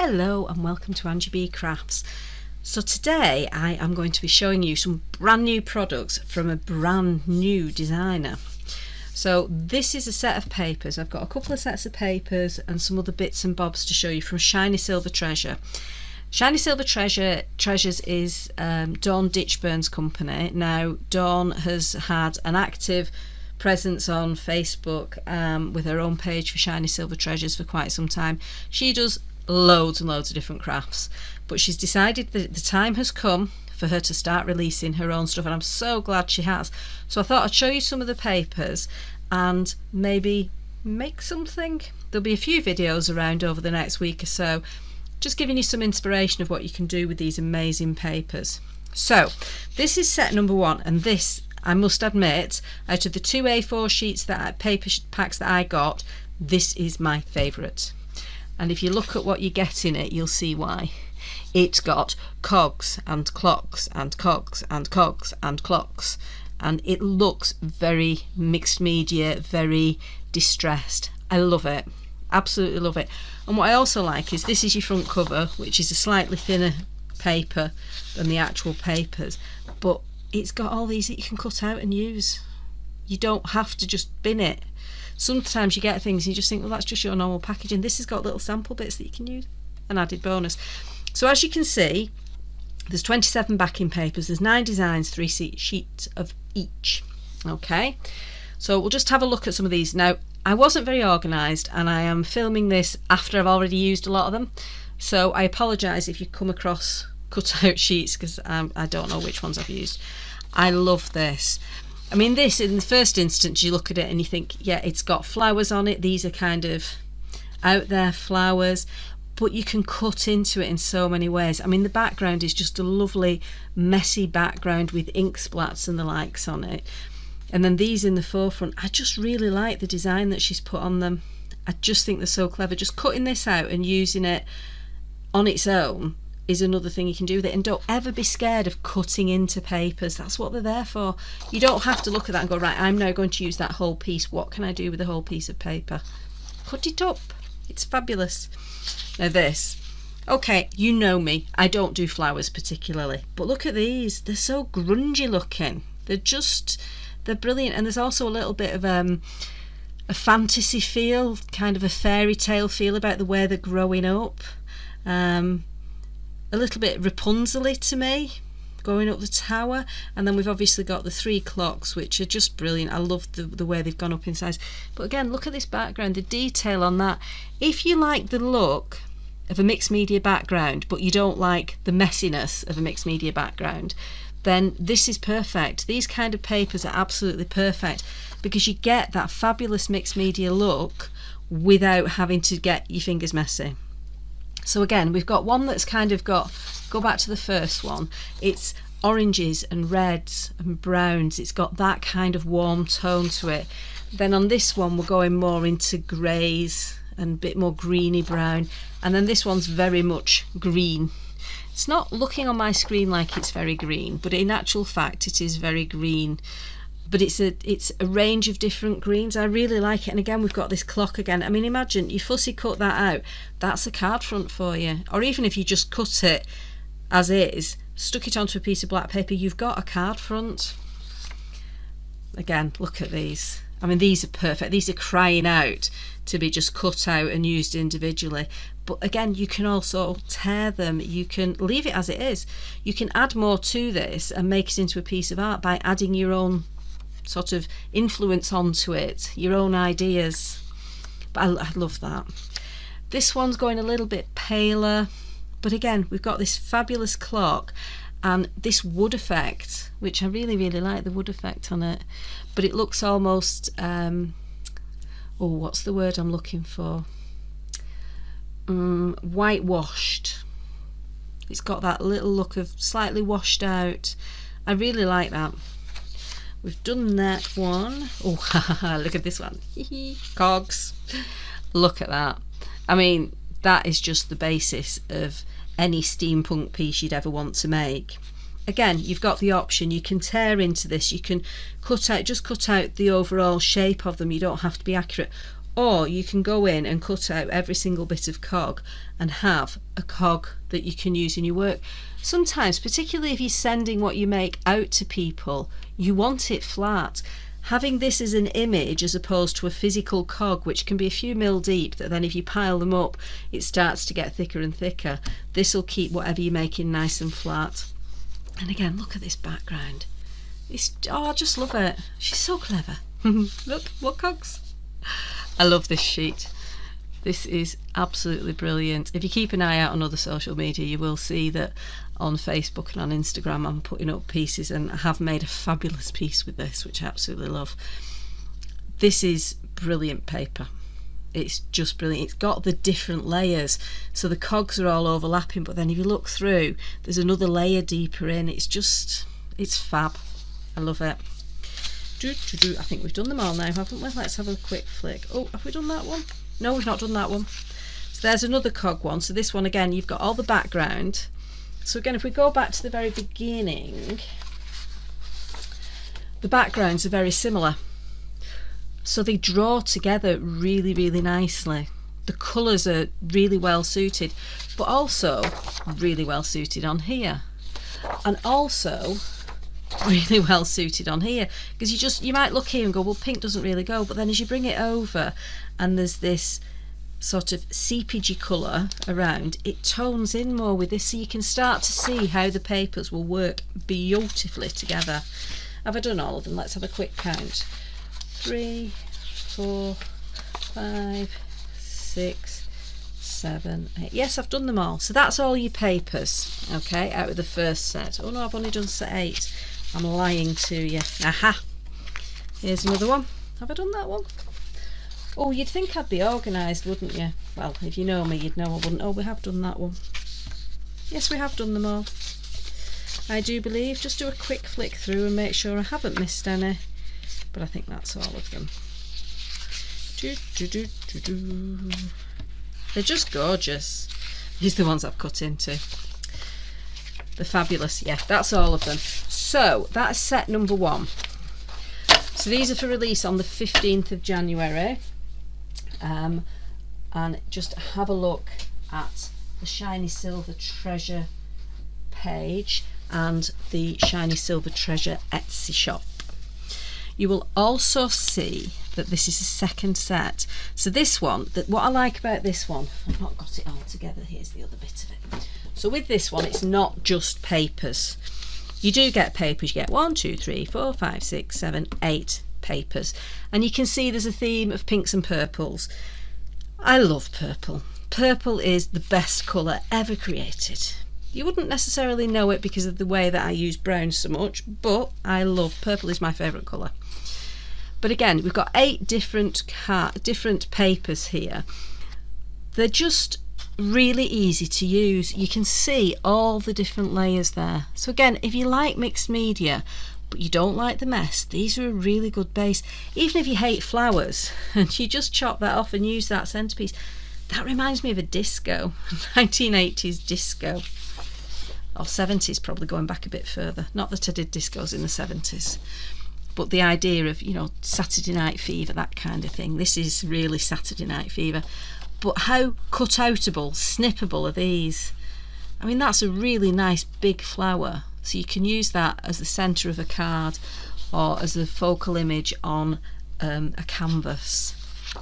Hello and welcome to Angie B Crafts. So today I am going to be showing you some brand new products from a brand new designer. So this is a set of papers. I've got a couple of sets of papers and some other bits and bobs to show you from ShinySilverTreasures. ShinySilverTreasures is Dawn Ditchburn's company. Now Dawn has had an active presence on Facebook with her own page for ShinySilverTreasures for quite some time. She does loads and loads of different crafts, but she's decided that the time has come for her to start releasing her own stuff, and I'm so glad she has. So I thought I'd show you some of the papers and maybe make something. There'll be a few videos around over the next week or so, just giving you some inspiration of what you can do with these amazing papers. So this is set number one, and this, I must admit, out of the two A4 sheets paper packs that I got, this is my favourite. And if you look at what you get in it, you'll see why. It's got cogs and clocks and cogs and cogs and clocks, and it looks very mixed media, very distressed. I love it, absolutely love it. And what I also like is this is your front cover, which is a slightly thinner paper than the actual papers, but it's got all these that you can cut out and use. You don't have to just bin it. Sometimes you get things and you just think, well, that's just your normal packaging. This has got little sample bits that you can use, an added bonus. So as you can see, there's 27 backing papers, there's 9 designs, 3 sheets of each. Okay, so we'll just have a look at some of these. Now, I wasn't very organised and I am filming this after I've already used a lot of them, so I apologise if you come across cut out sheets because I don't know which ones I've used. I love this. I mean, this, in the first instance, you look at it and you think, yeah, it's got flowers on it. These are kind of out there flowers, but you can cut into it in so many ways. I mean, the background is just a lovely, messy background with ink splats and the likes on it. And then these in the forefront, I just really like the design that she's put on them. I just think they're so clever. Just cutting this out and using it on its own is another thing you can do with it. And don't ever be scared of cutting into papers. That's what they're there for. You don't have to look at that and go, right, I'm now going to use that whole piece. What can I do with a whole piece of paper? Cut it up. It's fabulous. Now this, okay, you know me, I don't do flowers particularly, but look at these. They're so grungy looking. They're brilliant. And there's also a little bit of a fantasy feel, kind of a fairy tale feel about the way they're growing up. A little bit Rapunzel-y to me, going up the tower. And then we've obviously got the 3 clocks, which are just brilliant. I love the way they've gone up in size. But again, look at this background, the detail on that. If you like the look of a mixed media background, but you don't like the messiness of a mixed media background, then this is perfect. These kind of papers are absolutely perfect because you get that fabulous mixed media look without having to get your fingers messy. So again, we've got one that's kind of got, go back to the first one, it's oranges and reds and browns. It's got that kind of warm tone to it. Then on this one, we're going more into greys and a bit more greeny brown. And then this one's very much green. It's not looking on my screen like it's very green, but in actual fact, it is very green. But it's a range of different greens. I really like it. And again, we've got this clock again. I mean, imagine you fussy cut that out. That's a card front for you. Or even if you just cut it as is, stuck it onto a piece of black paper, you've got a card front. Again, look at these. I mean, these are perfect. These are crying out to be just cut out and used individually. But again, you can also tear them. You can leave it as it is. You can add more to this and make it into a piece of art by adding your own sort of influence onto it, your own ideas. But I love that. This one's going a little bit paler, but again, we've got this fabulous clock and this wood effect, which I really, really like the wood effect on it. But it looks almost, what's the word I'm looking for? Whitewashed. It's got that little look of slightly washed out. I really like that. We've done that one. Oh, look at this one. Cogs. Look at that. I mean, that is just the basis of any steampunk piece you'd ever want to make. Again, you've got the option. You can tear into this. You can cut out the overall shape of them. You don't have to be accurate. or you can go in and cut out every single bit of cog and have a cog that you can use in your work. Sometimes, particularly if you're sending what you make out to people, you want it flat. Having this as an image as opposed to a physical cog, which can be a few mil deep, that then if you pile them up it starts to get thicker and thicker, this will keep whatever you're making nice and flat. And again, look at this background. Oh, I just love it. She's so clever. Look, what cogs. I love this sheet. This is absolutely brilliant. If you keep an eye out on other social media, you will see that on Facebook and on Instagram I'm putting up pieces, and I have made a fabulous piece with this, which I absolutely love. This is brilliant paper. It's just brilliant. It's got the different layers, so the cogs are all overlapping, but then if you look through, there's another layer deeper in. It's fab. I love it. I think we've done them all now, haven't we? Let's have a quick flick. Oh, have we done that one? No, we've not done that one. So there's another cog one. So this one, again, you've got all the background. So again, if we go back to the very beginning, the backgrounds are very similar. So they draw together really, really nicely. The colours are really well suited, but also really well suited on here. And also really well suited on here, because you might look here and go, well, pink doesn't really go, but then as you bring it over and there's this sort of seepagey colour around, it tones in more with this, so you can start to see how the papers will work beautifully together. Have I done all of them? Let's have a quick count. 3, 4, 5, 6, 7, 8. Yes, I've done them all. So that's all your papers, okay, out of the first set. Oh no, I've only done set 8. I'm lying to you. Aha! Here's another one. Have I done that one? Oh, you'd think I'd be organised, wouldn't you? Well, if you know me, you'd know I wouldn't. Oh, we have done that one. Yes, we have done them all. I do believe. Just do a quick flick through and make sure I haven't missed any. But I think that's all of them. They're just gorgeous. These are the ones I've cut into. They're fabulous. Yeah, that's all of them. So that's set number 1. So these are for release on the 15th of January. And just have a look at the Shiny Silver Treasure page and the Shiny Silver Treasure Etsy shop. You will also see that this is a second set. So this one, what I like about this one, I've not got it all together, here's the other bit of it. So with this one, it's not just papers. You do get papers, you get 1, 2, 3, 4, 5, 6, 7, 8 papers. And you can see there's a theme of pinks and purples. I love purple. Purple is the best colour ever created. You wouldn't necessarily know it because of the way that I use brown so much, but I love purple. Is my favourite colour. But again, we've got 8 different papers here. They're just really easy to use. You can see all the different layers there. So again, if you like mixed media but you don't like the mess, these are a really good base. Even if you hate flowers and you just chop that off and use that centerpiece, that reminds me of a disco, 1980s disco. Or 70s, probably going back a bit further. Not that I did discos in the 70s, but the idea of, you know, Saturday Night Fever, that kind of thing. This is really Saturday Night Fever. But how cut-outable, snippable are these? I mean, that's a really nice big flower. So you can use that as the centre of a card or as a focal image on a canvas.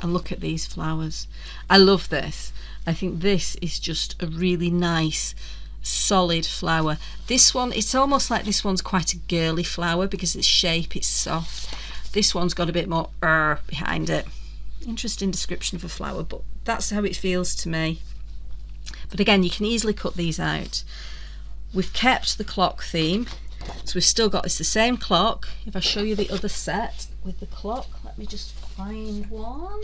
And look at these flowers. I love this. I think this is just a really nice solid flower. This one, it's almost like this one's quite a girly flower because its shape is soft. This one's got a bit more behind it. Interesting description of a flower, but that's how it feels to me. But again, you can easily cut these out. We've kept the clock theme, so we've still got, it's the same clock. If I show you the other set with the clock, let me just find one.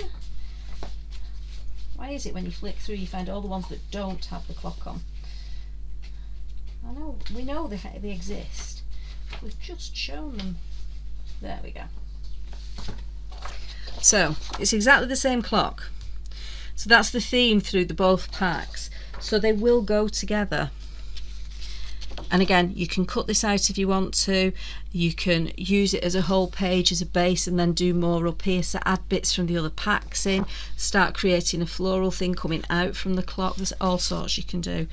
Why is it when you flick through you find all the ones that don't have the clock on? I know, we know they exist. We've just shown them. There we go. So it's exactly the same clock. So that's the theme through the both packs. So they will go together. And again, you can cut this out if you want to. You can use it as a whole page as a base and then do more up here. So add bits from the other packs in, start creating a floral thing coming out from the clock. There's all sorts you can do.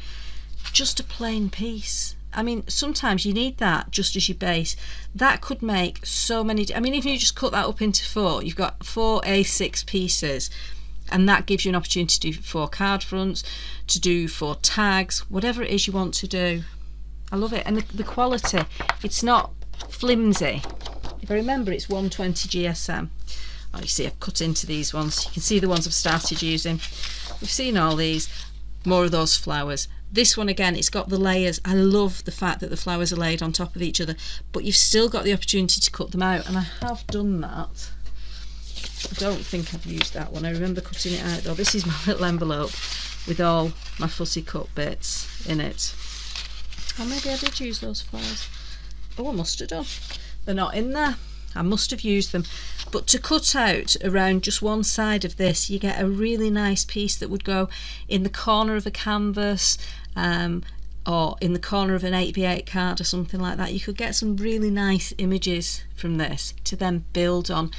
Just a plain piece. I mean, sometimes you need that just as your base. That could make so many. I mean, if you just cut that up into 4, you've got 4 A6 pieces. And that gives you an opportunity to do 4 card fronts, to do 4 tags, whatever it is you want to do. I love it. And the quality, it's not flimsy. If I remember, it's 120 GSM. Oh, you see, I've cut into these ones. You can see the ones I've started using. We've seen all these. More of those flowers. This one, again, it's got the layers. I love the fact that the flowers are laid on top of each other, but you've still got the opportunity to cut them out. And I have done that. I don't think I've used that one. I remember cutting it out though. This is my little envelope with all my fussy cut bits in it. Oh, maybe I did use those flowers. Oh, I must have done. They're not in there. I must have used them. But to cut out around just one side of this, you get a really nice piece that would go in the corner of a canvas, or in the corner of an 8x8 card or something like that. You could get some really nice images from this to then build on.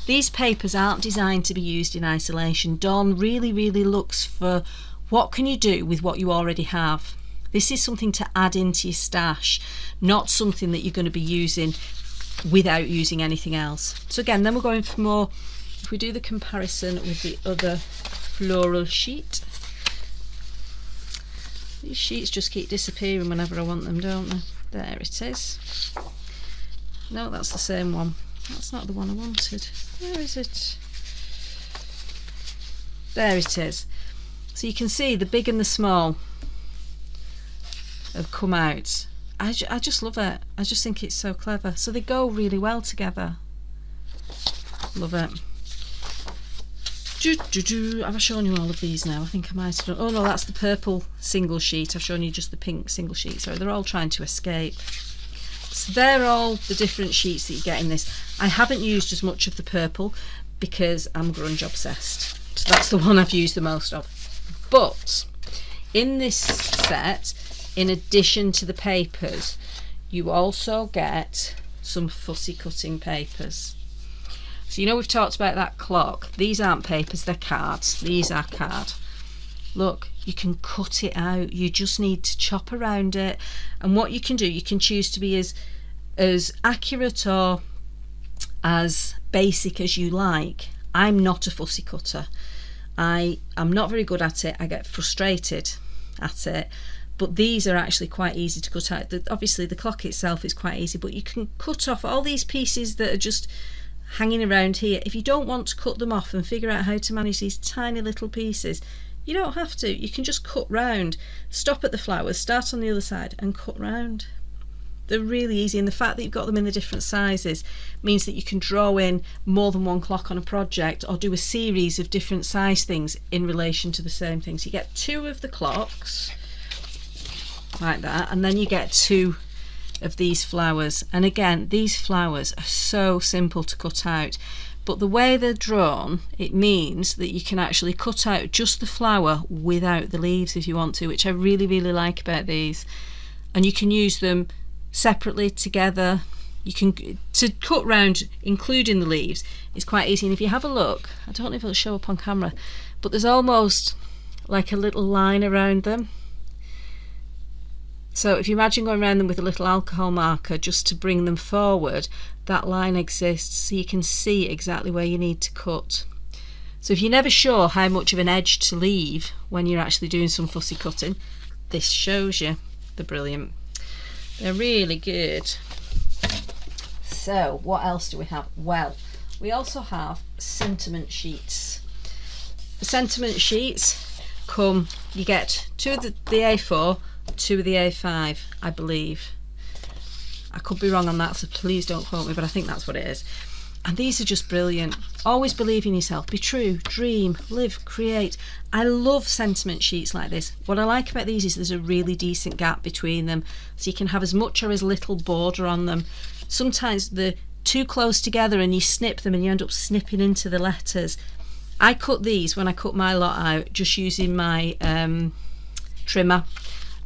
These papers aren't designed to be used in isolation. Dawn really looks for what can you do with what you already have. This is something to add into your stash, not something that you're going to be using without using anything else. So again, then we're going for more, if we do the comparison with the other floral sheet. These sheets just keep disappearing whenever I want them, don't they? There it is. No, that's the same one. That's not the one I wanted. Where is it? There it is. So you can see the big and the small have come out. I just love it. I just think it's so clever. So they go really well together. Love it. Have I shown you all of these now? I think I might have done. Oh no, that's the purple single sheet. I've shown you just the pink single sheet. Sorry, they're all trying to escape. So they're all the different sheets that you get in this. I haven't used as much of the purple because I'm grunge obsessed. So that's the one I've used the most of. But in this set, in addition to the papers, you also get some fussy cutting papers. So you know we've talked about that clock. These aren't papers, they're cards. These are card. Look, you can cut it out. You just need to chop around it. And what you can do, you can choose to be as accurate or as basic as you like. I'm not a fussy cutter. I'm not very good at it. I get frustrated at it. But these are actually quite easy to cut out. Obviously the clock itself is quite easy, but you can cut off all these pieces that are just hanging around here. If you don't want to cut them off and figure out how to manage these tiny little pieces, you don't have to. You can just cut round, stop at the flowers, start on the other side and cut round. They're really easy, and the fact that you've got them in the different sizes means that you can draw in more than one clock on a project or do a series of different size things in relation to the same thing. So you get 2 of the clocks like that, and then you get 2 of these flowers. And again, these flowers are so simple to cut out, but the way they're drawn, it means that you can actually cut out just the flower without the leaves if you want to, which I really like about these. And you can use them separately, together. You can to cut round including the leaves is quite easy. And if you have a look, I don't know if it'll show up on camera, but there's almost like a little line around them. So if you imagine going around them with a little alcohol marker just to bring them forward, that line exists so you can see exactly where you need to cut. So if you're never sure how much of an edge to leave when you're actually doing some fussy cutting, this shows you. They're brilliant. They're really good. So what else do we have? Well, we also have sentiment sheets. The sentiment sheets come, you get 2 of the A4, 2 of the A5, I believe. I could be wrong on that, so please don't quote me, but I think that's what it is. And these are just brilliant. Always believe in yourself, be true, dream, live, create. I love sentiment sheets like this. What I like about these is there's a really decent gap between them, so you can have as much or as little border on them. Sometimes they're too close together and you snip them and you end up snipping into the letters. I cut these when I cut my lot out just using my trimmer.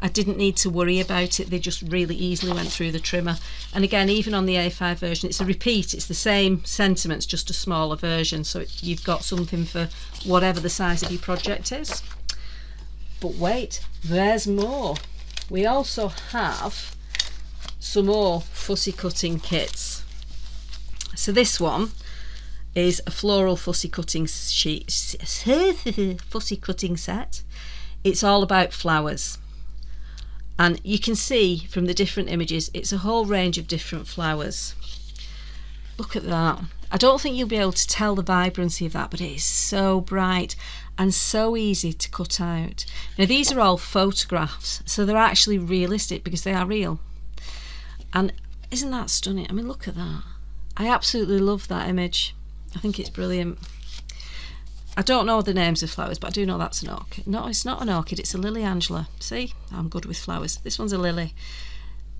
I didn't need to worry about it. They just really easily went through the trimmer. And again, even on the A5 version, it's a repeat. It's the same sentiments, just a smaller version. So you've got something for whatever the size of your project is. But wait, there's more. We also have some more fussy cutting kits. So this one is a floral fussy cutting sheet, fussy cutting set. It's all about flowers, and you can see from the different images it's a whole range of different flowers. Look at that. I don't think you'll be able to tell the vibrancy of that, but it is so bright and so easy to cut out. Now these are all photographs, so they're actually realistic because they are real. And isn't that stunning? I mean, look at that. I absolutely love that image. I think it's brilliant. I don't know the names of flowers, but I do know that's an orchid. No, it's not an orchid, it's a lily Angela. See, I'm good with flowers. This one's a lily.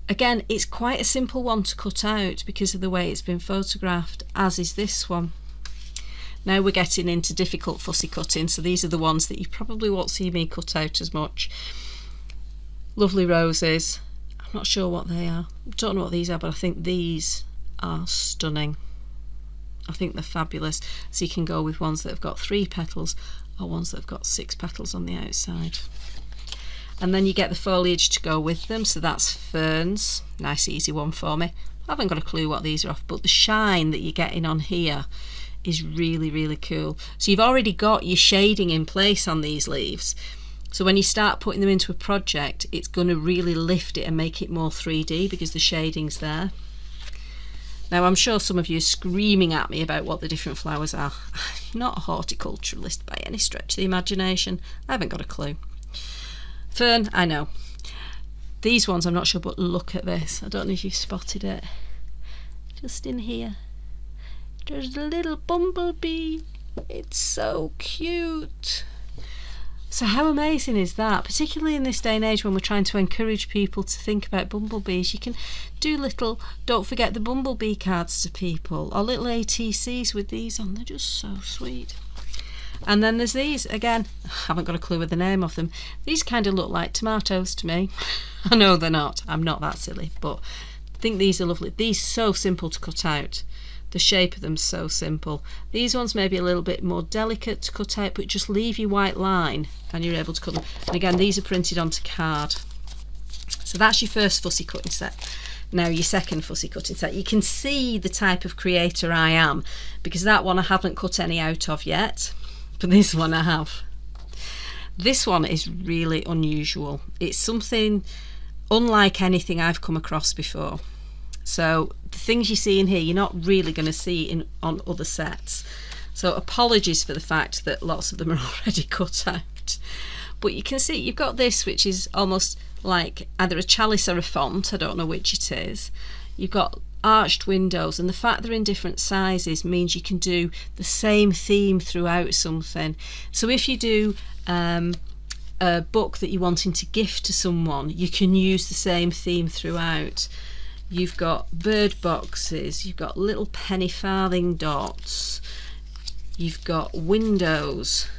Again, it's quite a simple one to cut out because of the way it's been photographed, as is this one. Now we're getting into difficult fussy cutting, so these are the ones that you probably won't see me cut out as much. Lovely roses. I'm not sure what they are. I don't know what these are, but I think these are stunning. I think they're fabulous. So you can go with ones that have got 3 petals or ones that have got 6 petals on the outside. And then you get the foliage to go with them. So that's ferns. Nice easy one for me. I haven't got a clue what these are off, but the shine that you're getting on here is really, really cool. So you've already got your shading in place on these leaves. So when you start putting them into a project, it's going to really lift it and make it more 3D because the shading's there. Now I'm sure some of you are screaming at me about what the different flowers are. I'm not a horticulturalist by any stretch of the imagination. I haven't got a clue. Fern, I know. These ones I'm not sure, but look at this. I don't know if you've spotted it. Just in here. There's a little bumblebee. It's so cute. So how amazing is that? Particularly in this day and age when we're trying to encourage people to think about bumblebees. You can do little, don't forget the bumblebee cards to people, or little ATCs with these on. They're just so sweet. And then there's these, again, I haven't got a clue with the name of them. These kind of look like tomatoes to me. I know they're not. I'm not that silly, but I think these are lovely. These so simple to cut out. The shape of them so simple. These ones may be a little bit more delicate to cut out, but just leave your white line and you're able to cut them. And again, these are printed onto card. So that's your first fussy cutting set. Now your second fussy cutting set. You can see the type of creator I am, because that one I haven't cut any out of yet, but this one I have. This one is really unusual. It's something unlike anything I've come across before. So the things you see in here, you're not really going to see on other sets. So apologies for the fact that lots of them are already cut out. But you can see you've got this, which is almost like either a chalice or a font. I don't know which it is. You've got arched windows, and the fact they're in different sizes means you can do the same theme throughout something. So if you do a book that you're wanting to gift to someone, you can use the same theme throughout. You've got bird boxes, you've got little penny farthing dots, you've got windows,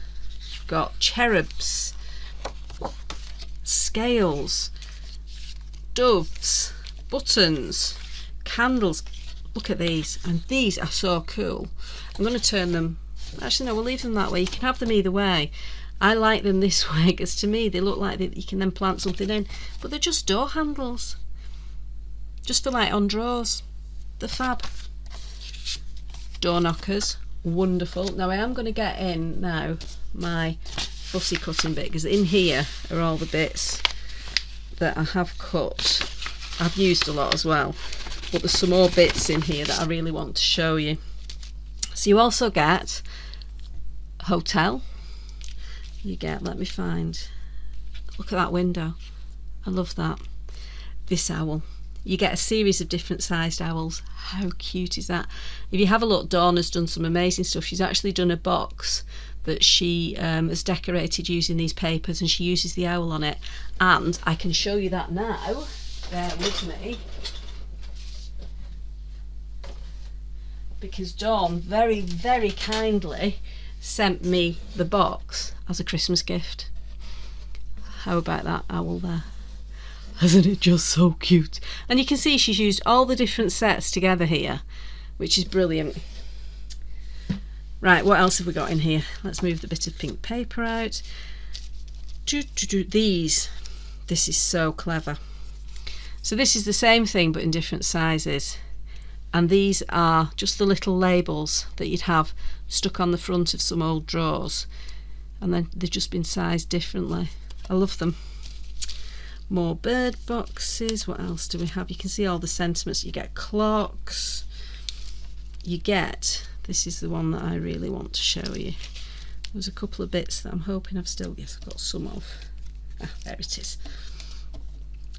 you've got cherubs, scales, doves, buttons, candles. Look at these, and these are so cool. I'm going to turn them, actually no, we'll leave them that way. You can have them either way. I like them this way because to me they look like you can then plant something in, but they're just door handles. Just for like on drawers. The fab. Door knockers. Wonderful. Now I am going to get in now my fussy cutting bit, because in here are all the bits that I have cut. I've used a lot as well, but there's some more bits in here that I really want to show you. So you also get a hotel. You get, let me find, look at that window. I love that. This owl. You get a series of different sized owls. How cute is that? If you have a look, Dawn has done some amazing stuff. She's actually done a box that she has decorated using these papers, and she uses the owl on it. And I can show you that now. Bear with me. Because Dawn very, very kindly sent me the box as a Christmas gift. How about that owl there? Isn't it just so cute? And you can see she's used all the different sets together here, which is brilliant. Right, what else have we got in here? Let's move the bit of pink paper out. These. This is so clever. So this is the same thing but in different sizes. And these are just the little labels that you'd have stuck on the front of some old drawers. And then they've just been sized differently. I love them. More bird boxes. What else do we have? You can see all the sentiments. You get clocks. You get, this is the one that I really want to show you. There's a couple of bits that I'm hoping I've still, yes, I've got some of. There it is.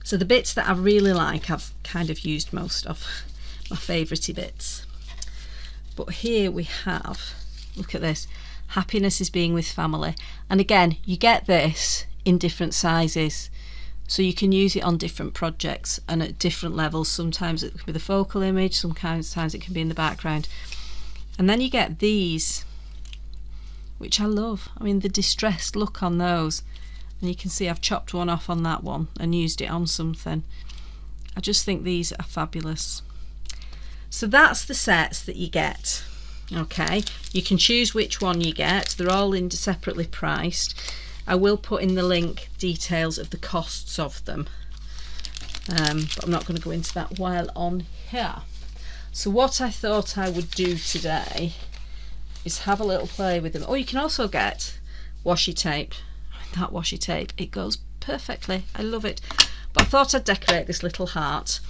So the bits that I really like, I've kind of used most of. My favourite bits. But here we have, look at this, happiness is being with family. And again, you get this in different sizes. So you can use it on different projects and at different levels. Sometimes it can be the focal image, sometimes it can be in the background. And then you get these, which I love. I mean, the distressed look on those. And you can see I've chopped one off on that one and used it on something. I just think these are fabulous. So that's the sets that you get. Okay, you can choose which one you get. They're all separately priced. I will put in the link details of the costs of them, but I'm not going to go into that while on here. So what I thought I would do today is have a little play with them. Oh, you can also get washi tape. That washi tape, it goes perfectly. I love it. But I thought I'd decorate this little heart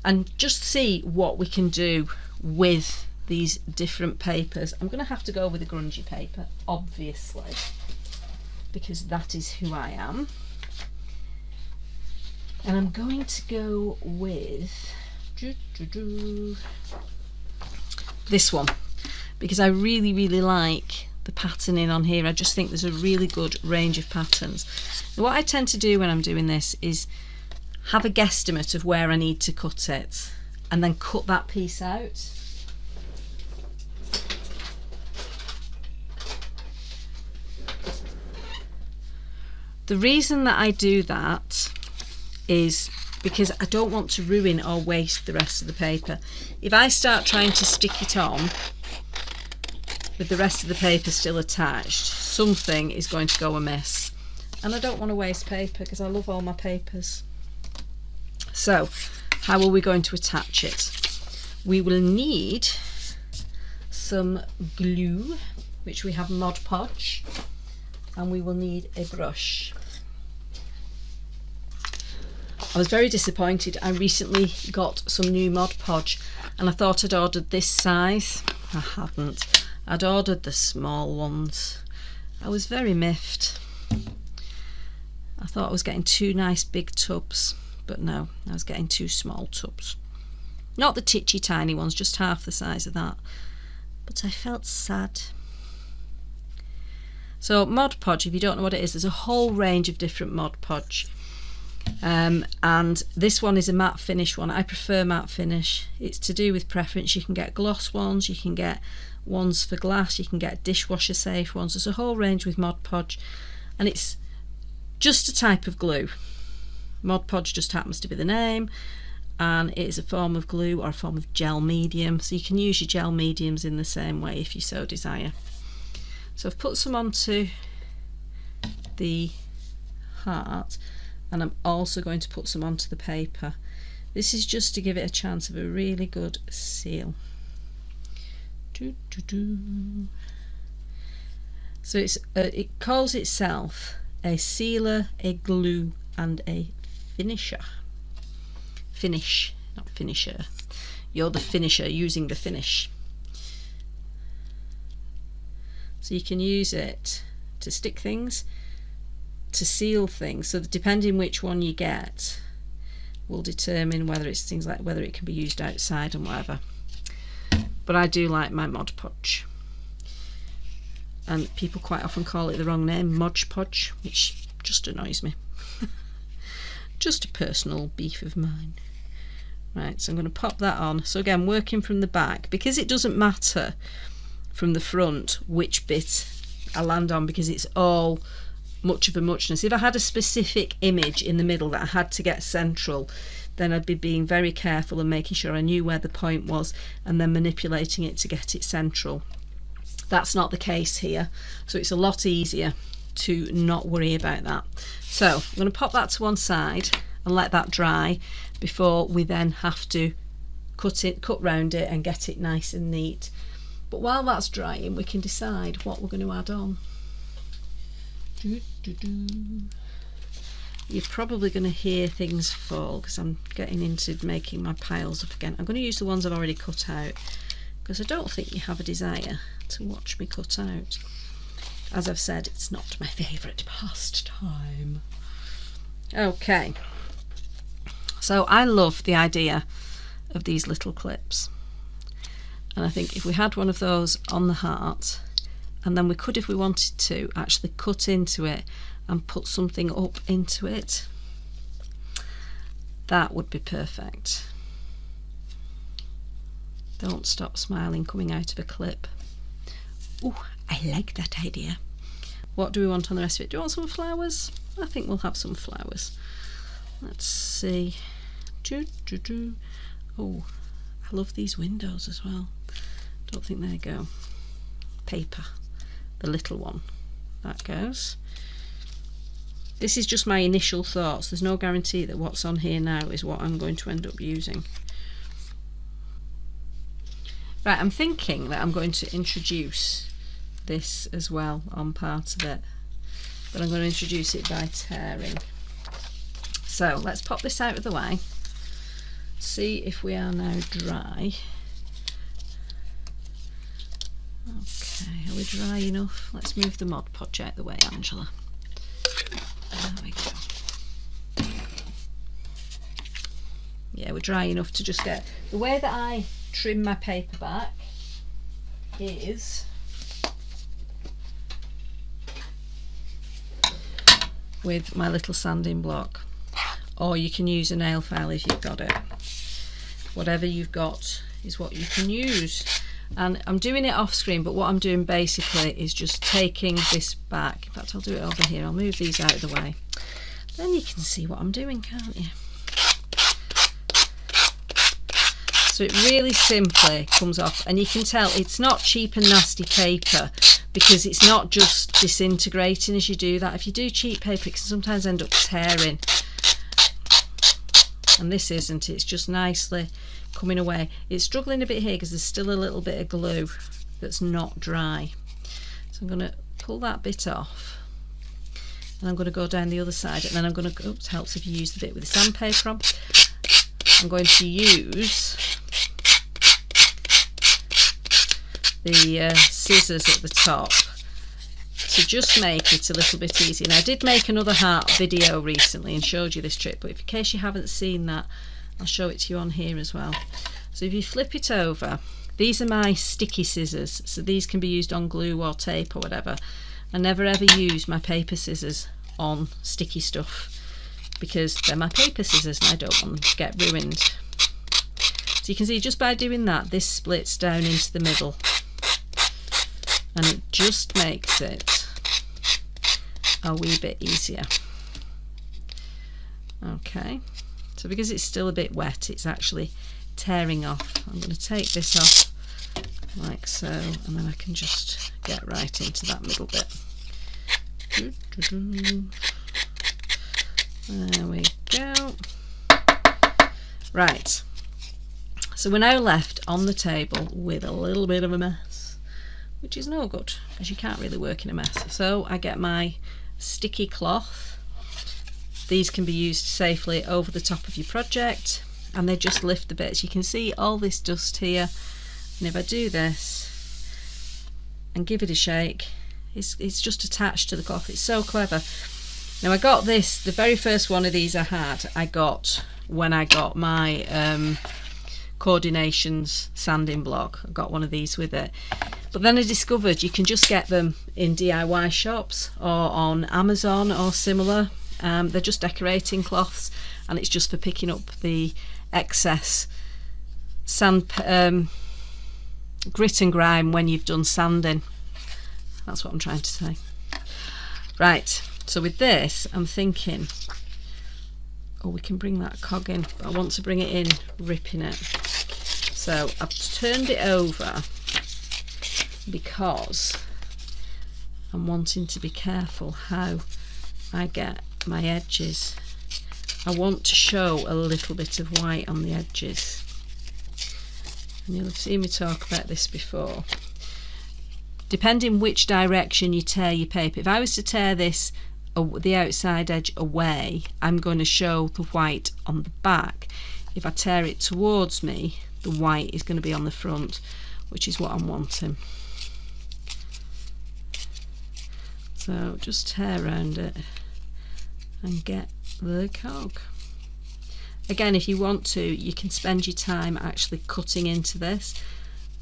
and just see what we can do with these different papers. I'm going to have to go with a grungy paper, obviously, because that is who I am. And I'm going to go with this one because I really, really like the patterning on here. I just think there's a really good range of patterns. Now, what I tend to do when I'm doing this is have a guesstimate of where I need to cut it and then cut that piece out. The reason that I do that is because I don't want to ruin or waste the rest of the paper. If I start trying to stick it on with the rest of the paper still attached, something is going to go amiss. And I don't want to waste paper because I love all my papers. So, how are we going to attach it? We will need some glue, which we have Mod Podge, and we will need a brush. I was very disappointed. I recently got some new Mod Podge and I thought I'd ordered this size. I hadn't. I'd ordered the small ones. I was very miffed. I thought I was getting two nice big tubs, but no, I was getting two small tubs. Not the titchy tiny ones, just half the size of that. But I felt sad. So Mod Podge, if you don't know what it is, there's a whole range of different Mod Podge. And this one is a matte finish one. I prefer matte finish. It's to do with preference. You can get gloss ones, you can get ones for glass, you can get dishwasher safe ones. There's a whole range with Mod Podge, and it's just a type of glue. Mod Podge just happens to be the name, and it is a form of glue or a form of gel medium, so you can use your gel mediums in the same way if you so desire. So I've put some onto the heart, and I'm also going to put some onto the paper. This is just to give it a chance of a really good seal. So it calls itself a sealer, a glue and a finisher. Finish, not finisher. You're the finisher using the finish. So you can use it to stick things, to seal things, so that depending which one you get will determine whether it's things like whether it can be used outside and whatever. But I do like my Mod Podge, and people quite often call it the wrong name, Mod Podge, which just annoys me. Just a personal beef of mine. Right, so I'm going to pop that on. So again, working from the back, because it doesn't matter from the front which bit I land on, because it's all much of a muchness. If I had a specific image in the middle that I had to get central, then I'd be being very careful and making sure I knew where the point was and then manipulating it to get it central. That's not the case here, so it's a lot easier to not worry about that. So I'm going to pop that to one side and let that dry before we then have to cut round it and get it nice and neat. But while that's drying, we can decide what we're going to add on. You're probably going to hear things fall because I'm getting into making my piles up again. I'm going to use the ones I've already cut out because I don't think you have a desire to watch me cut out. As I've said, it's not my favourite pastime. Okay, so I love the idea of these little clips, and I think if we had one of those on the heart, and then we could, if we wanted to, actually cut into it and put something up into it, that would be perfect. Don't stop smiling coming out of a clip. Ooh, I like that idea. What do we want on the rest of it? Do you want some flowers? I think we'll have some flowers. Let's see. Oh, I love these windows as well. Don't think they go. Paper, the little one. That goes. This is just my initial thoughts. There's no guarantee that what's on here now is what I'm going to end up using. Right, I'm thinking that I'm going to introduce this as well on part of it, but I'm going to introduce it by tearing. So let's pop this out of the way, see if we are now dry. Okay, are we dry enough? Let's move the Mod Podge out the way, Angela. There we go. Yeah, we're dry enough to just get... The way that I trim my paper back is with my little sanding block, or you can use a nail file if you've got it. Whatever you've got is what you can use. And I'm doing it off screen, but what I'm doing basically is just taking this back. In fact, I'll do it over here. I'll move these out of the way. Then you can see what I'm doing, can't you? So it really simply comes off, and you can tell it's not cheap and nasty paper because it's not just disintegrating as you do that. If you do cheap paper, it can sometimes end up tearing. And this isn't, it's just nicely coming away. It's struggling a bit here because there's still a little bit of glue that's not dry. So I'm going to pull that bit off, and I'm going to go down the other side, and then I'm going to, oops, helps if you use the bit with the sandpaper on. I'm going to use the scissors at the top to just make it a little bit easier. Now, I did make another heart video recently and showed you this trick, but in case you haven't seen that, I'll show it to you on here as well. So if you flip it over, these are my sticky scissors, so these can be used on glue or tape or whatever. I never ever use my paper scissors on sticky stuff because they're my paper scissors and I don't want them to get ruined. So you can see just by doing that, this splits down into the middle, and it just makes it a wee bit easier. Okay, so because it's still a bit wet, it's actually tearing off. I'm going to take this off like so, and then I can just get right into that middle bit. There we go. Right, so we're now left on the table with a little bit of a mess, which is no good as you can't really work in a mess. So I get my sticky cloth. These can be used safely over the top of your project, and they just lift the bits. You can see all this dust here, and if I do this and give it a shake, it's just attached to the cloth. It's so clever. Now I got this, the very first one of these I got when I got my Coordinations sanding block. I got one of these with it, but then I discovered you can just get them in DIY shops or on Amazon or similar. They're just decorating cloths, and it's just for picking up the excess sand, grit and grime when you've done sanding. That's what I'm trying to say. Right, So with this, I'm thinking, oh, we can bring that cog in, but I want to bring it in ripping it. So I've turned it over because I'm wanting to be careful how I get my edges. I want to show a little bit of white on the edges. And you'll have seen me talk about this before. Depending which direction you tear your paper, if I was to tear this, the outside edge away, I'm going to show the white on the back. If I tear it towards me, the white is going to be on the front, which is what I'm wanting. So just tear around it and get the cog. Again, if you want to, you can spend your time actually cutting into this,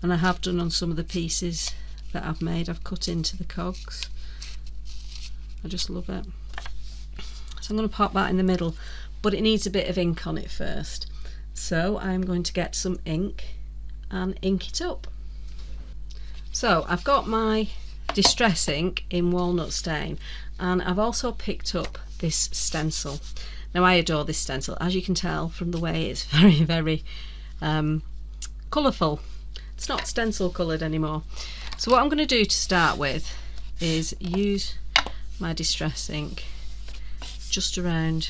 and I have done on some of the pieces that I've made. I've cut into the cogs. I just love it. So I'm going to pop that in the middle, but it needs a bit of ink on it first. So I'm going to get some ink and ink it up. So I've got my distress ink in walnut stain, and I've also picked up this stencil. Now I adore this stencil, as you can tell from the way it's very, very colourful. It's not stencil coloured anymore. So what I'm going to do to start with is use my distress ink just around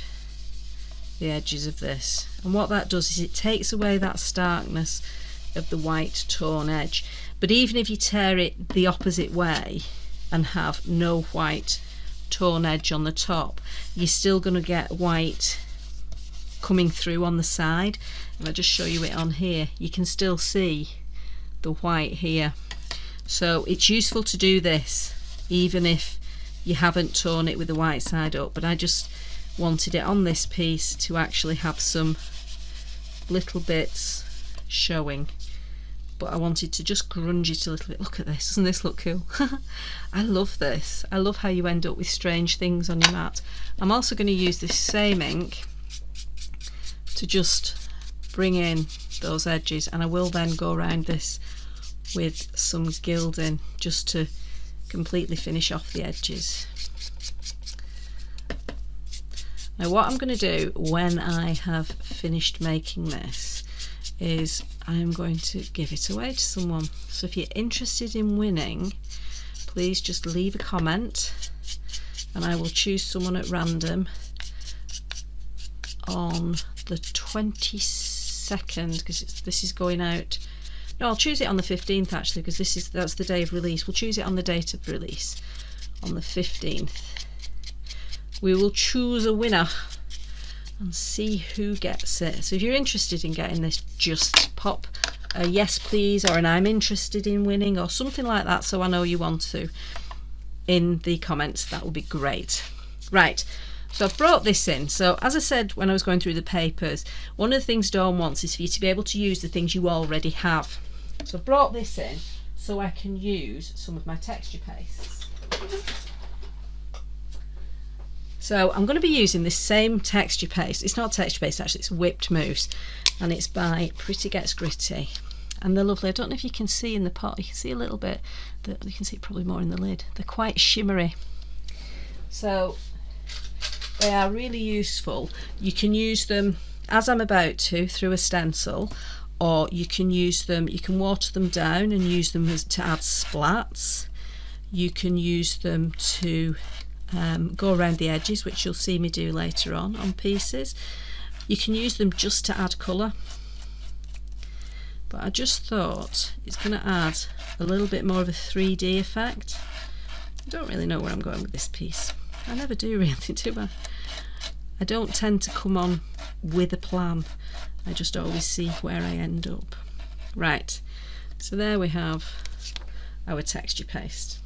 the edges of this, and what that does is it takes away that starkness of the white torn edge. But even if you tear it the opposite way and have no white torn edge on the top, you're still going to get white coming through on the side. If I just show you it on here, you can still see the white here. So it's useful to do this even if you haven't torn it with the white side up, but I just wanted it on this piece to actually have some little bits showing. But I wanted to just grunge it a little bit. Look at this, doesn't this look cool? I love this. I love how you end up with strange things on your mat. I'm also going to use this same ink to just bring in those edges, and I will then go around this with some gilding just to completely finish off the edges. Now what I'm going to do when I have finished making this is I'm going to give it away to someone. So if you're interested in winning, please just leave a comment and I will choose someone at random on the 22nd, because this is going out. No, I'll choose it on the 15th actually, because that's the day of release. We'll choose it on the date of release on the 15th. We will choose a winner and see who gets it. So if you're interested in getting this, just pop a yes please or an I'm interested in winning or something like that, so I know you want to, in the comments. That would be great. Right, so I've brought this in. So as I said when I was going through the papers, one of the things Dawn wants is for you to be able to use the things you already have. So I've brought this in so I can use some of my texture pastes. So I'm going to be using this same texture paste. It's not texture paste actually, it's whipped mousse, and it's by Pretty Gets Gritty, and they're lovely. I don't know if you can see in the pot, you can see a little bit, you can see probably more in the lid. They're quite shimmery, so they are really useful. You can use them as I'm about to through a stencil, or you can use them, you can water them down and use them to add splats. You can use them to go around the edges, which you'll see me do later on pieces. You can use them just to add colour, but I just thought it's going to add a little bit more of a 3D effect. I don't really know where I'm going with this piece. I never do really, do I? I don't tend to come on with a plan. I just always see where I end up. Right, so there we have our texture paste.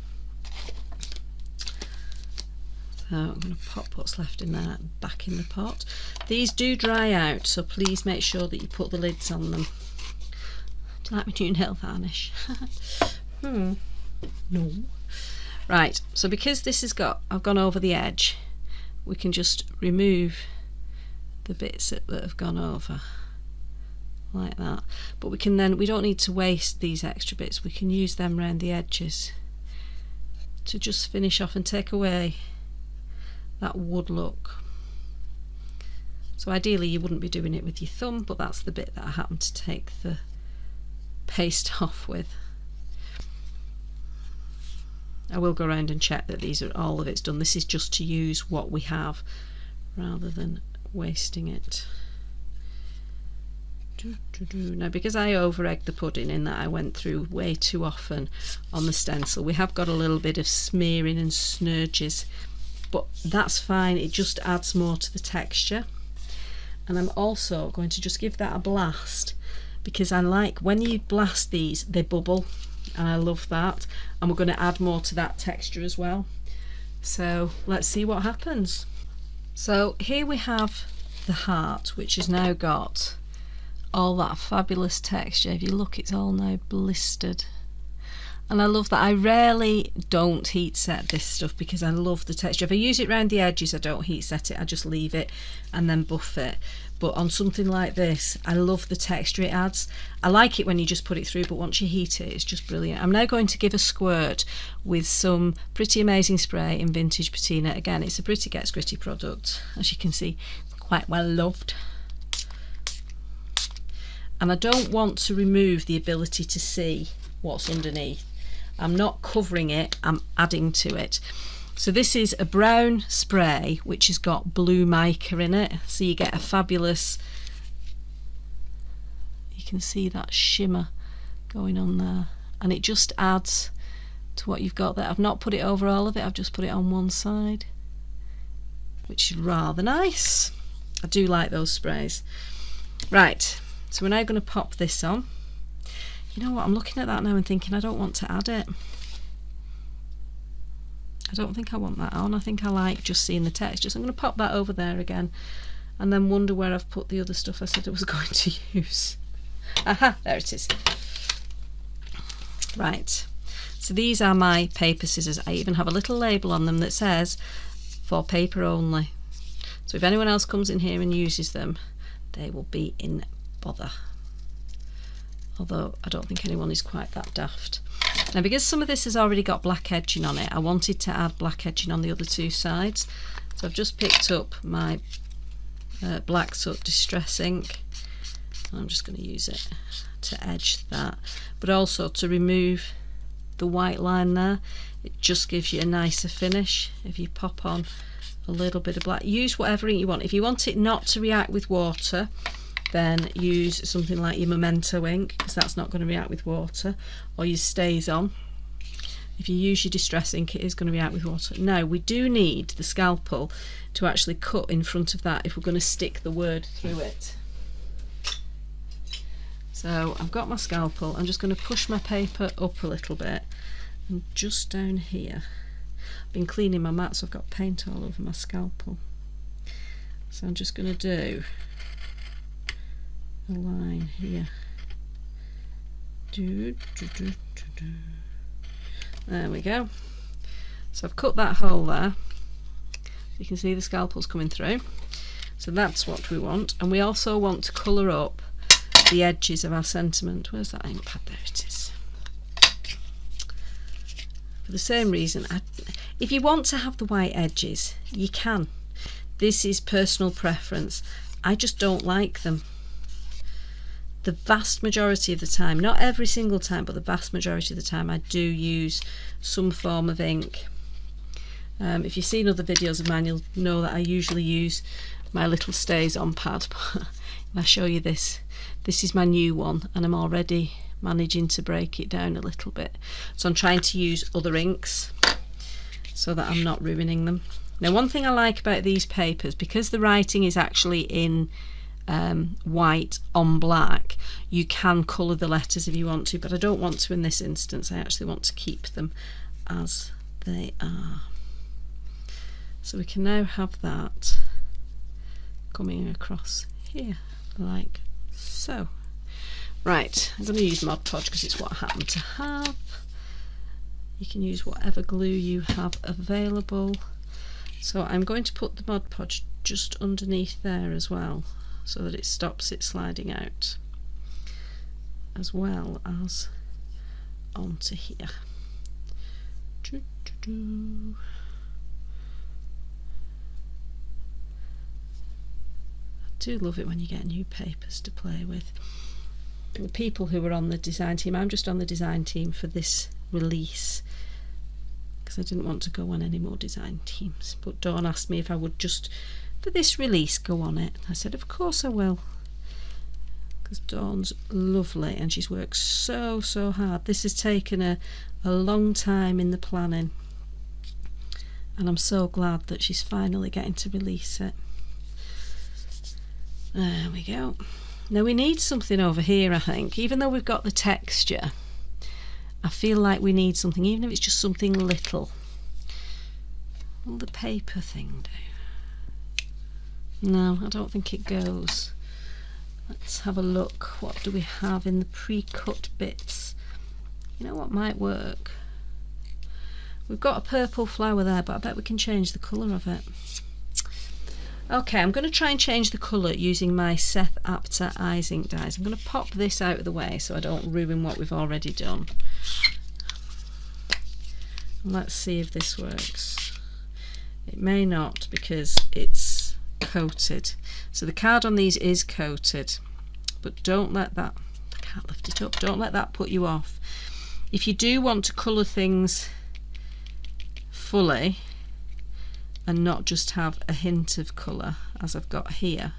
So I'm going to pop what's left in there back in the pot. These do dry out, so please make sure that you put the lids on them. Do you like my new nail varnish? No. Right, so because this has I've gone over the edge, we can just remove the bits that have gone over like that. But we don't need to waste these extra bits. We can use them around the edges to just finish off and take away that would look. So ideally you wouldn't be doing it with your thumb, but that's the bit that I happen to take the paste off with. I will go around and check that these are all of it's done. This is just to use what we have rather than wasting it. Now, because I over-egged the pudding in that I went through way too often on the stencil, we have got a little bit of smearing and snurges, but that's fine, it just adds more to the texture. And I'm also going to just give that a blast, because I like when you blast these, they bubble, and I love that. And we're going to add more to that texture as well. So let's see what happens. So here we have the heart, which has now got all that fabulous texture. If you look, it's all now blistered, and I love that. I rarely don't heat set this stuff because I love the texture. If I use it around the edges, I don't heat set it, I just leave it and then buff it. But on something like this, I love the texture it adds. I like it when you just put it through, but once you heat it, it's just brilliant. I'm now going to give a squirt with some Pretty Amazing spray in Vintage Patina. Again, it's a Pretty Gets Gritty product, as you can see, quite well loved. And I don't want to remove the ability to see what's underneath. I'm not covering it, I'm adding to it. So this is a brown spray which has got blue mica in it, so you get a fabulous, you can see that shimmer going on there, and it just adds to what you've got there. I've not put it over all of it, I've just put it on one side, which is rather nice. I do like those sprays. Right. So we're now going to pop this on. You know what, I'm looking at that now and thinking I don't want to add it. I don't think I want that on. I think I like just seeing the texture. So I'm going to pop that over there again and then wonder where I've put the other stuff I said I was going to use. Aha, there it is. Right, so these are my paper scissors. I even have a little label on them that says for paper only. So if anyone else comes in here and uses them, they will be in bother, although I don't think anyone is quite that daft. Now, because some of this has already got black edging on it, I wanted to add black edging on the other two sides, so I've just picked up my Black Soot Distress ink. I'm just going to use it to edge that, but also to remove the white line there. It just gives you a nicer finish if you pop on a little bit of black. Use whatever ink you want. If you want it not to react with water, then use something like your Memento ink, because that's not going to react with water, or your Stays On. If you use your Distress ink, it is going to react with water. Now, we do need the scalpel to actually cut in front of that if we're going to stick the word through it. So I've got my scalpel. I'm just going to push my paper up a little bit, and just down here. I've been cleaning my mat, so I've got paint all over my scalpel. So I'm just going to do a line here. There we go. So I've cut that hole there. You can see the scalpel's coming through. So that's what we want. And we also want to colour up the edges of our sentiment. Where's that ink pad? There it is. For the same reason, if you want to have the white edges, you can. This is personal preference. I just don't like them. The vast majority of the time, not every single time, but the vast majority of the time, I do use some form of ink. If you've seen other videos of mine, you'll know that I usually use my little Stays On pad. But if I show you this, this is my new one, and I'm already managing to break it down a little bit. So I'm trying to use other inks so that I'm not ruining them. Now, one thing I like about these papers, because the writing is actually in white on black, you can colour the letters if you want to, but I don't want to in this instance. I actually want to keep them as they are. So we can now have that coming across here like so. Right, I'm going to use Mod Podge because it's what I happen to have. You can use whatever glue you have available. So I'm going to put the Mod Podge just underneath there as well, so that it stops it sliding out, as well as onto here. do love it when you get new papers to play with. The people who were on the design team, I'm just on the design team for this release because I didn't want to go on any more design teams, but Dawn asked me if I would just for this release go on it. I said of course I will, because Dawn's lovely and she's worked so hard. This has taken a long time in the planning, and I'm so glad that she's finally getting to release it. There we go. Now we need something over here, I think. Even though we've got the texture, I feel like we need something, even if it's just something little. Will the paper thing do? No, I don't think it goes. Let's have a look. What do we have in the pre-cut bits? You know what might work? We've got a purple flower there, but I bet we can change the colour of it. Okay, I'm going to try and change the colour using my Seth Apter Eyes Ink dyes. I'm going to pop this out of the way so I don't ruin what we've already done. Let's see if this works. It may not because it's coated. So the card on these is coated, but don't let that, I can't lift it up, don't let that put you off. If you do want to colour things fully and not just have a hint of colour as I've got here,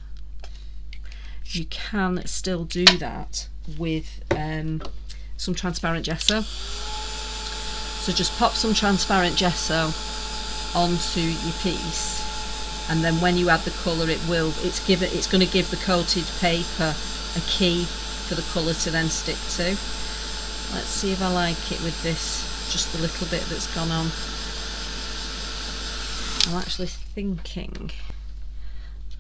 you can still do that with some transparent gesso. So just pop some transparent gesso onto your piece, and then when you add the colour it's going to give the coated paper a key for the colour to then stick to. Let's see if I like it with this, just the little bit that's gone on. I'm actually thinking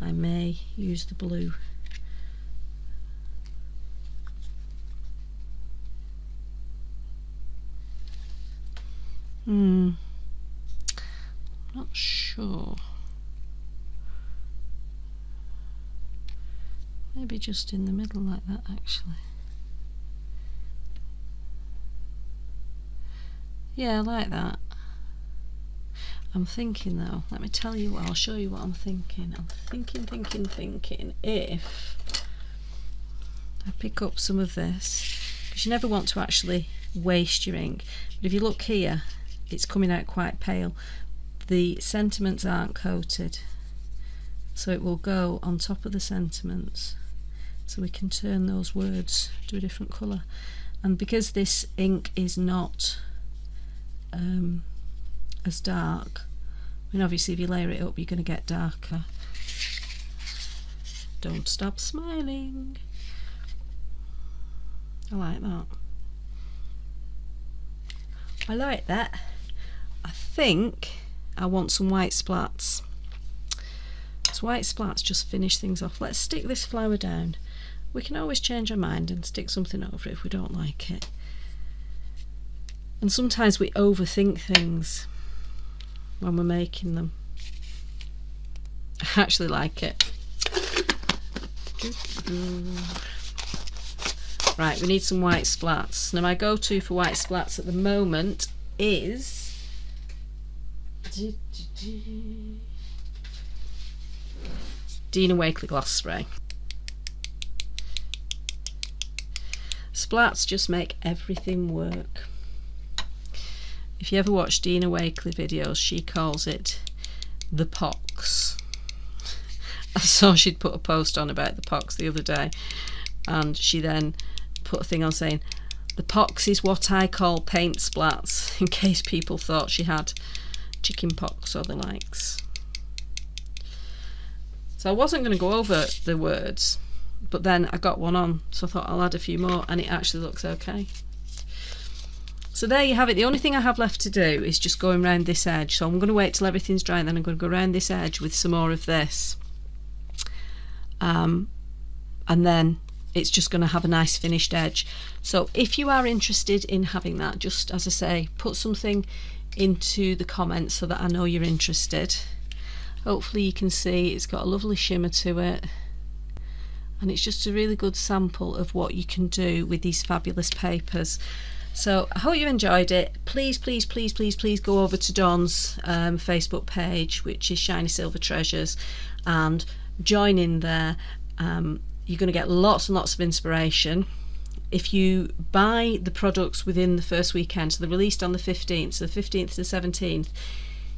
I may use the blue. Not sure. Maybe just in the middle like that actually. Yeah, I like that. I'm thinking though, let me tell you what, I'll show you what I'm thinking. I'm thinking if I pick up some of this, because you never want to actually waste your ink, but if you look here, it's coming out quite pale. The sentiments aren't coated, so it will go on top of the sentiments, so we can turn those words to a different colour. And because this ink is not as dark, I mean obviously if you layer it up you're going to get darker. Don't stop smiling. I like that. I like that. I think I want some white splats. So white splats just finish things off. Let's stick this flower down. We can always change our mind and stick something over it if we don't like it. And sometimes we overthink things when we're making them. I actually like it. Right, we need some white splats. Now my go-to for white splats at the moment is Dina Wakley Gloss Spray. Splats just make everything work. If you ever watch Dina Wakley videos, she calls it the pox. I saw she'd put a post on about the pox the other day, and she then put a thing on saying, the pox is what I call paint splats, in case people thought she had chicken pox or the likes. So I wasn't going to go over the words, but then I got one on, so I thought I'll add a few more, and it actually looks okay. So there you have it. The only thing I have left to do is just going around this edge. So I'm going to wait till everything's dry, and then I'm going to go around this edge with some more of this. And then it's just going to have a nice finished edge. So if you are interested in having that, just as I say, put something into the comments so that I know you're interested. Hopefully you can see it's got a lovely shimmer to it, and it's just a really good sample of what you can do with these fabulous papers. So I hope you enjoyed it. Please go over to Dawn's Facebook page, which is ShinySilverTreasures, and join in there. You're going to get lots and lots of inspiration. If you buy the products within the first weekend, so they're released on the 15th, so the 15th to the 17th,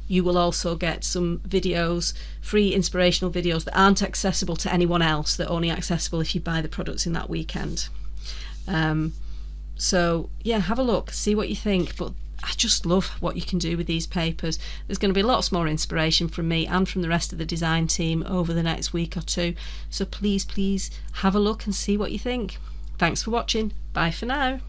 you will also get some videos, free inspirational videos that aren't accessible to anyone else, that are only accessible if you buy the products in that weekend. So yeah, have a look, see what you think. But I just love what you can do with these papers. There's going to be lots more inspiration from me and from the rest of the design team over the next week or two. So please have a look and see what you think. Thanks for watching. Bye for now.